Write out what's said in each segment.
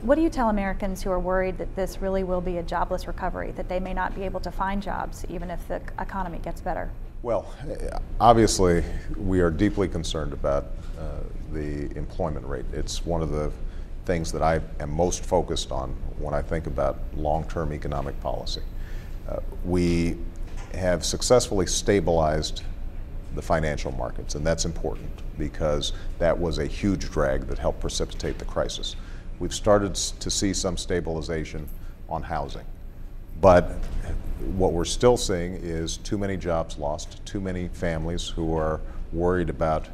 What do you tell Americans who are worried that this really will be a jobless recovery, that they may not be able to find jobs even if the economy gets better? Well, obviously, we are deeply concerned about the employment rate. It's one of the things that I am most focused on when I think about long-term economic policy. We have successfully stabilized the financial markets, and that's important because that was a huge drag that helped precipitate the crisis. We've started to see some stabilization on housing, but what we're still seeing is too many jobs lost, too many families who are worried about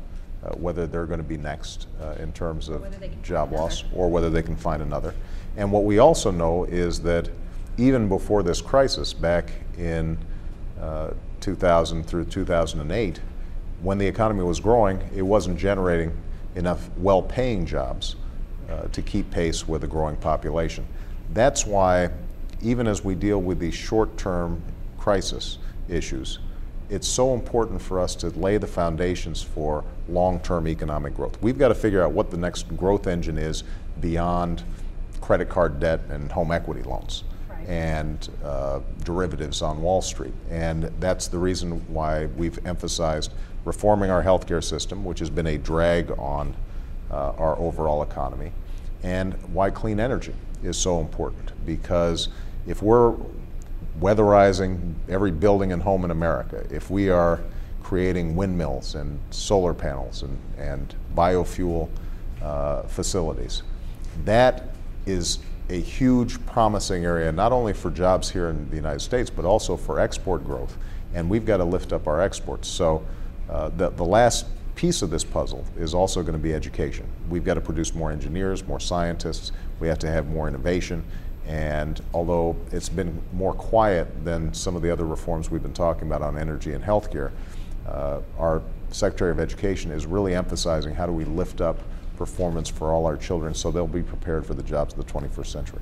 whether they're going to be next in terms of job loss or whether they can find another. And what we also know is that even before this crisis, back in 2000 through 2008, when the economy was growing, it wasn't generating enough well-paying jobs to keep pace with a growing population. That's why, even as we deal with these short-term crisis issues, it's so important for us to lay the foundations for long-term economic growth. We've got to figure out what the next growth engine is beyond credit card debt and home equity loans and derivatives on Wall Street. And that's the reason why we've emphasized reforming our healthcare system, which has been a drag on our overall economy, and why clean energy is so important. Because if we're weatherizing every building and home in America, if we are creating windmills and solar panels and biofuel facilities, that is a huge promising area, not only for jobs here in the United States, but also for export growth. And we've got to lift up our exports. So the last piece of this puzzle is also going to be education. We've got to produce more engineers, more scientists. We have to have more innovation. And although it's been more quiet than some of the other reforms we've been talking about on energy and healthcare, our Secretary of Education is really emphasizing how do we lift up performance for all our children so they'll be prepared for the jobs of the 21st century.